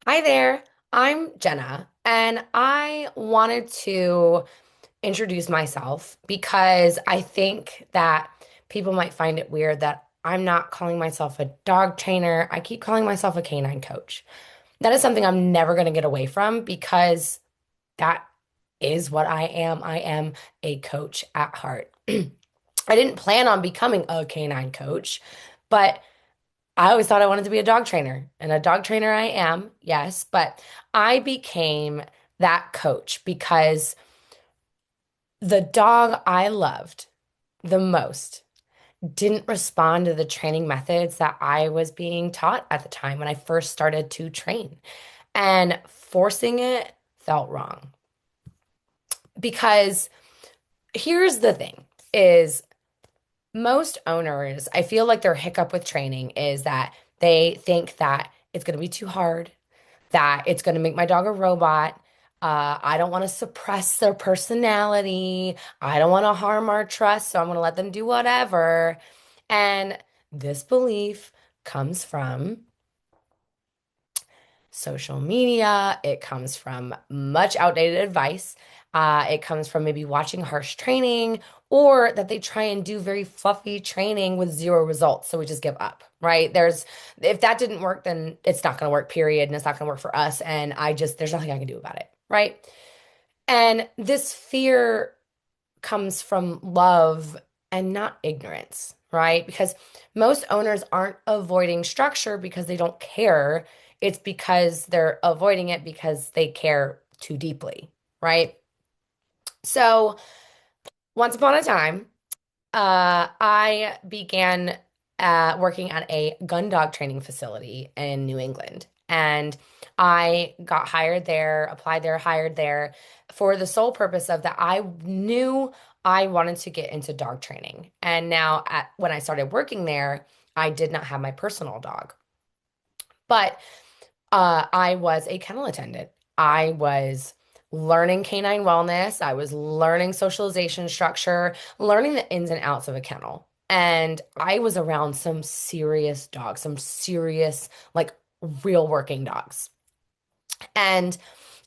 Hi there, I'm Jenna, and I wanted to introduce myself because I think that people might find it weird that I'm not calling myself a dog trainer. I keep calling myself a canine coach. That is something I'm never going to get away from because that is what I am. I am a coach at heart. I didn't plan on becoming a canine coach, but I always thought I wanted to be a dog trainer, and a dog trainer I am, yes, but I became that coach because the dog I loved the most didn't respond to the training methods that I was being taught at the time when I first started to train. And forcing it felt wrong because here's the thing is most owners, I feel like their hiccup with training is that they think that it's going to be too hard, that it's going to make my dog a robot. I don't want to suppress their personality. I don't want to harm our trust, so I'm going to let them do whatever. And this belief comes from social media. It comes from much outdated advice. It comes from maybe watching harsh training or that they try and do very fluffy training with zero results. So we just give up, right? If that didn't work, then it's not going to work, period. And it's not going to work for us. And there's nothing I can do about it, right? And this fear comes from love and not ignorance, right? Because most owners aren't avoiding structure because they don't care. It's because they're avoiding it because they care too deeply, right? So, once upon a time, I began working at a gun dog training facility in New England. And I got hired there, applied there, hired there for the sole purpose of that I knew I wanted to get into dog training. And now, when I started working there, I did not have my personal dog, but I was a kennel attendant. I was learning canine wellness. I was learning socialization structure, learning the ins and outs of a kennel. And I was around some serious dogs, some serious, like real working dogs. And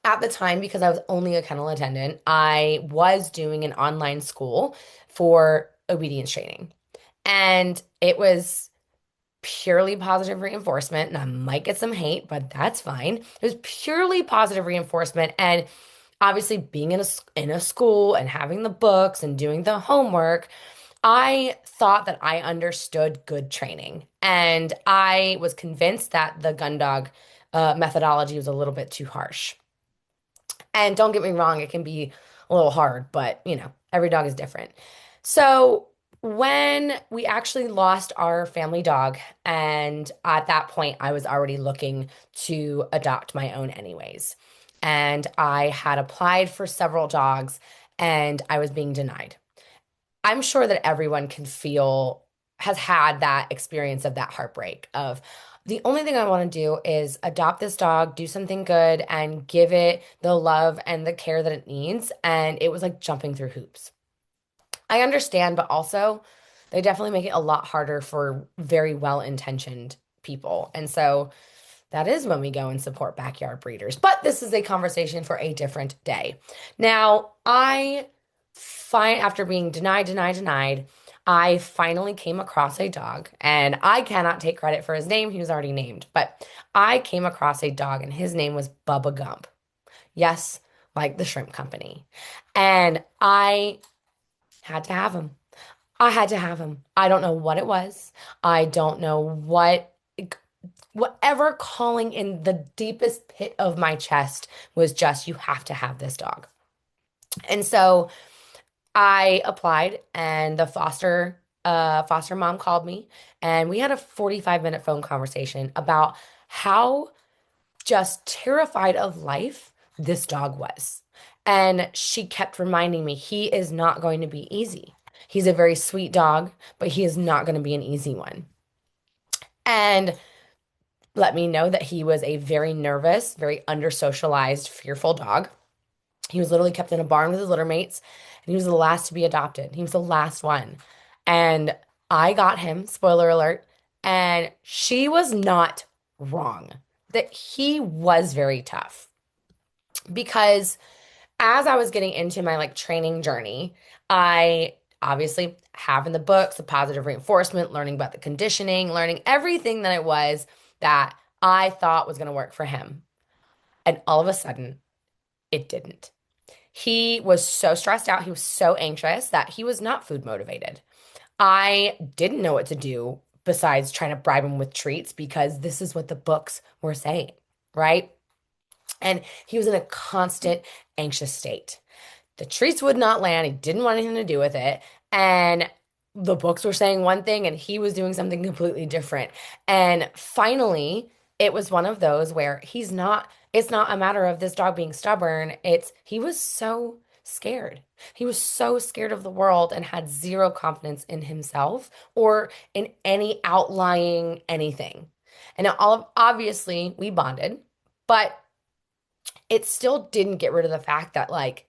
at the time, because I was only a kennel attendant, I was doing an online school for obedience training. And it was purely positive reinforcement, and I might get some hate, but that's fine. It was purely positive reinforcement, and obviously being in a school and having the books and doing the homework, I thought that I understood good training, and I was convinced that the gun dog methodology was a little bit too harsh. And don't get me wrong, it can be a little hard, but every dog is different. So when we actually lost our family dog, and at that point, I was already looking to adopt my own anyways. And I had applied for several dogs and I was being denied. I'm sure that everyone has had that experience of that heartbreak of the only thing I want to do is adopt this dog, do something good, and give it the love and the care that it needs. And it was like jumping through hoops. I understand, but also they definitely make it a lot harder for very well-intentioned people. And so that is when we go and support backyard breeders. But this is a conversation for a different day. Now, I find after being denied, I finally came across a dog, and I cannot take credit for his name. He was already named, but I came across a dog, and his name was Bubba Gump. Yes, like the shrimp company. And I had to have him. I had to have him. I don't know what it was. I don't know whatever calling in the deepest pit of my chest was just, you have to have this dog. And so I applied and the foster mom called me and we had a 45-minute phone conversation about how just terrified of life this dog was. And she kept reminding me, he is not going to be easy. He's a very sweet dog, but he is not going to be an easy one. And let me know that he was a very nervous, very under-socialized, fearful dog. He was literally kept in a barn with his litter mates, and he was the last to be adopted. He was the last one. And I got him, spoiler alert, and she was not wrong. that he was very tough because as I was getting into my like training journey, I obviously have in the books the positive reinforcement, learning about the conditioning, learning everything that it was that I thought was going to work for him. And all of a sudden, it didn't. He was so stressed out. He was so anxious that he was not food motivated. I didn't know what to do besides trying to bribe him with treats because this is what the books were saying, right? And he was in a constant anxious state. The treats would not land. He didn't want anything to do with it. And the books were saying one thing and he was doing something completely different. And finally, it was one of those where it's not a matter of this dog being stubborn. He was so scared. He was so scared of the world and had zero confidence in himself or in any outlying anything. And now obviously we bonded, but it still didn't get rid of the fact that like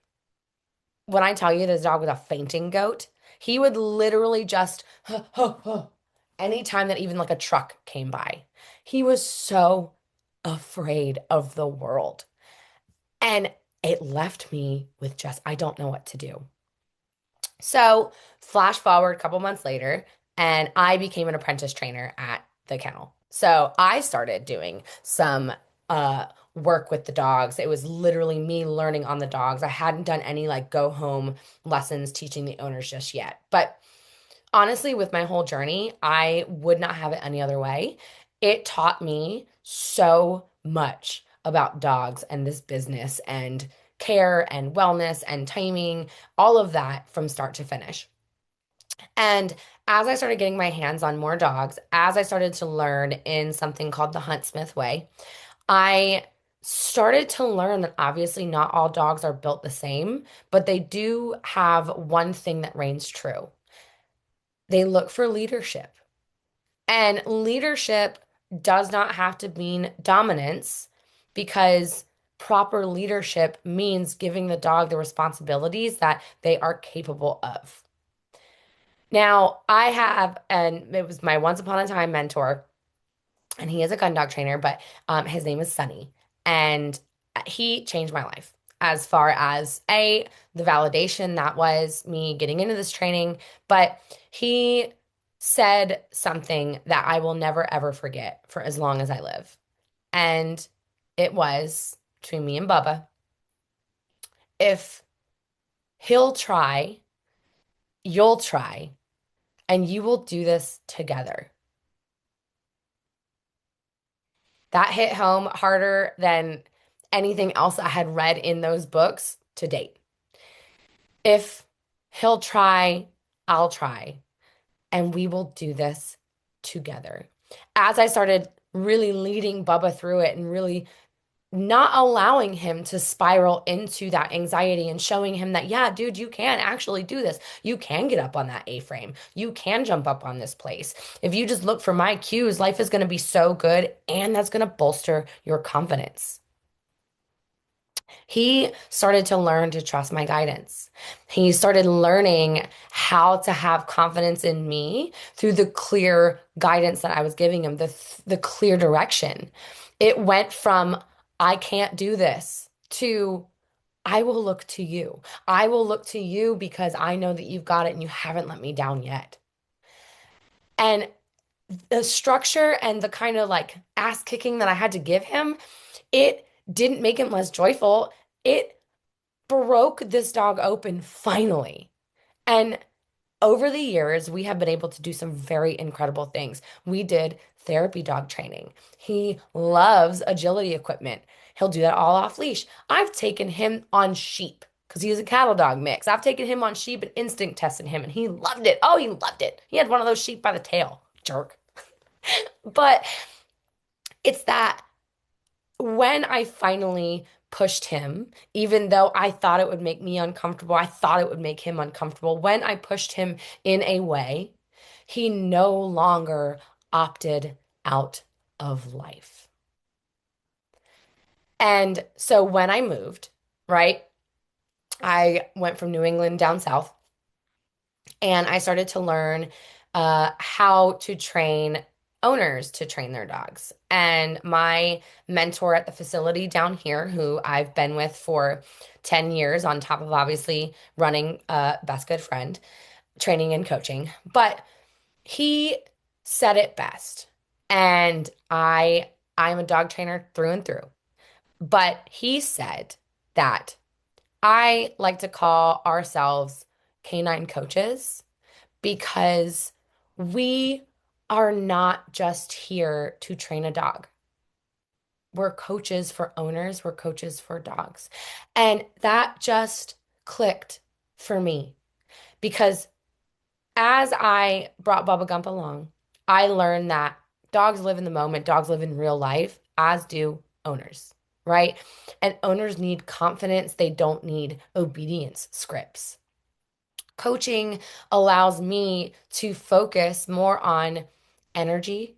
when I tell you this dog was a fainting goat, he would literally just anytime that even like a truck came by. He was so afraid of the world. And it left me with just, I don't know what to do. So, flash forward a couple months later, and I became an apprentice trainer at the kennel. So, I started doing some work with the dogs. It was literally me learning on the dogs. I hadn't done any like go home lessons teaching the owners just yet. But honestly, with my whole journey, I would not have it any other way. It taught me so much about dogs and this business and care and wellness and timing, all of that from start to finish. And as I started getting my hands on more dogs, as I started to learn in something called the Huntsmith way, I started to learn that obviously not all dogs are built the same, but they do have one thing that reigns true. They look for leadership. And leadership does not have to mean dominance because proper leadership means giving the dog the responsibilities that they are capable of. Now, I have, and it was my once upon a time mentor, and he is a gun dog trainer, but his name is Sunny. And he changed my life as far as the validation that was me getting into this training, but he said something that I will never ever forget for as long as I live. And it was between me and Bubba, if he'll try, you'll try, and you will do this together. That hit home harder than anything else I had read in those books to date. If he'll try, I'll try, and we will do this together. As I started really leading Bubba through it and really not allowing him to spiral into that anxiety and showing him that, yeah, dude, you can actually do this. You can get up on that A-frame. You can jump up on this place. If you just look for my cues, life is going to be so good, and that's going to bolster your confidence. He started to learn to trust my guidance. He started learning how to have confidence in me through the clear guidance that I was giving him, the clear direction. It went from, I can't do this, to, I will look to you. I will look to you because I know that you've got it and you haven't let me down yet. And the structure and the kind of like ass kicking that I had to give him, it didn't make him less joyful. It broke this dog open finally. And over the years, we have been able to do some very incredible things. We did therapy dog training. He loves agility equipment. He'll do that all off leash. I've taken him on sheep because he's a cattle dog mix. I've taken him on sheep and instinct tested him, and he loved it. Oh, he loved it. He had one of those sheep by the tail. Jerk. But it's that when I finally pushed him, even though I thought it would make me uncomfortable, I thought it would make him uncomfortable. When I pushed him in a way, he no longer opted out of life. And so when I moved, right, I went from New England down south and I started to learn how to train owners to train their dogs. And my mentor at the facility down here, who I've been with for 10 years, on top of obviously running Best Good Friend, training and coaching, but he said it best. And I'm a dog trainer through and through. But he said that I like to call ourselves canine coaches because we are not just here to train a dog. We're coaches for owners, we're coaches for dogs. And that just clicked for me because as I brought Bubba Gump along, I learned that dogs live in the moment, dogs live in real life, as do owners, right? And owners need confidence, they don't need obedience scripts. Coaching allows me to focus more on energy,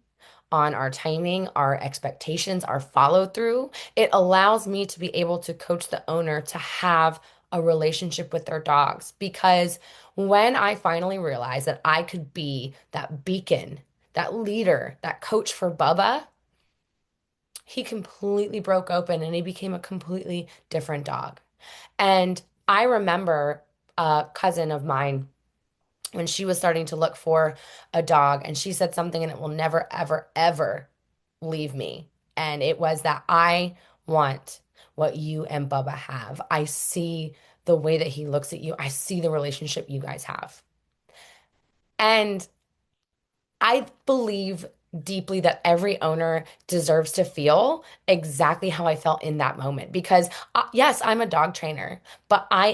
on our timing, our expectations, our follow through. It allows me to be able to coach the owner to have a relationship with their dogs because when I finally realized that I could be that beacon, that leader, that coach for Bubba, he completely broke open and he became a completely different dog. And I remember a cousin of mine when she was starting to look for a dog, and she said something, and it will never, ever, ever leave me. And it was that I want what you and Bubba have. I see the way that he looks at you, I see the relationship you guys have. And I believe deeply that every owner deserves to feel exactly how I felt in that moment because yes, I'm a dog trainer, but I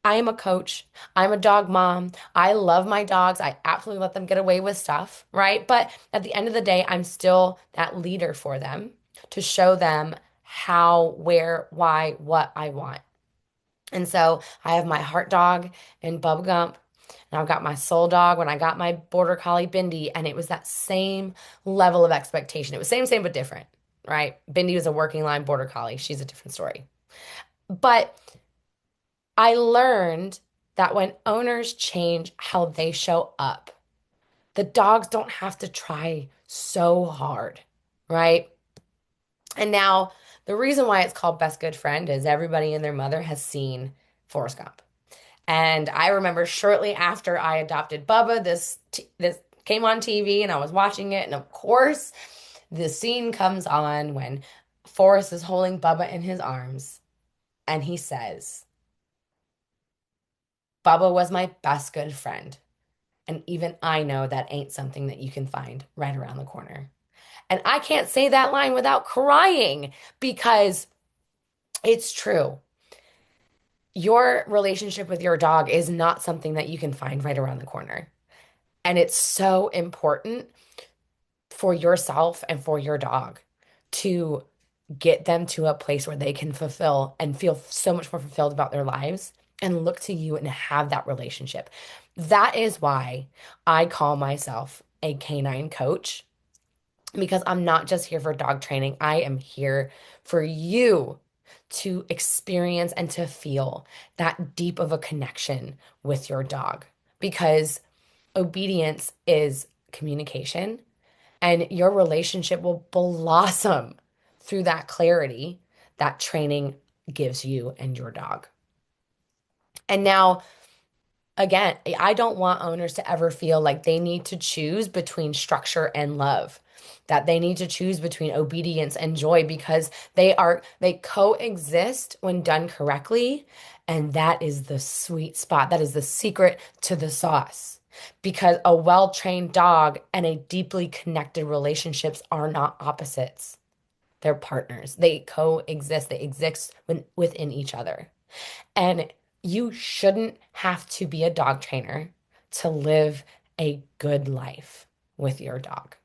am a coach. I'm a dog mom. I love my dogs. I absolutely let them get away with stuff, right? But at the end of the day, I'm still that leader for them to show them how, where, why, what I want. And so I have my heart dog and Bub Gump, and I've got my soul dog when I got my border collie Bindi, and it was that same level of expectation. It was same, but different, right? Bindi was a working line border collie. She's a different story. But I learned that when owners change how they show up, the dogs don't have to try so hard, right? And now the reason why it's called Best Good Friend is everybody and their mother has seen Forrest Gump. And I remember shortly after I adopted Bubba, this came on TV and I was watching it, and of course, the scene comes on when Forrest is holding Bubba in his arms, and he says, "Bubba was my best good friend, and even I know that ain't something that you can find right around the corner." And I can't say that line without crying because it's true. Your relationship with your dog is not something that you can find right around the corner. And it's so important for yourself and for your dog to get them to a place where they can fulfill and feel so much more fulfilled about their lives and look to you and have that relationship. That is why I call myself a canine coach because I'm not just here for dog training. I am here for you to experience and to feel that deep of a connection with your dog because obedience is communication, and your relationship will blossom through that clarity that training gives you and your dog. And now, again, I don't want owners to ever feel like they need to choose between structure and love, that they need to choose between obedience and joy because they coexist when done correctly. And that is the sweet spot. That is the secret to the sauce. Because a well-trained dog and a deeply connected relationships are not opposites. They're partners. They coexist. They exist within each other. And you shouldn't have to be a dog trainer to live a good life with your dog.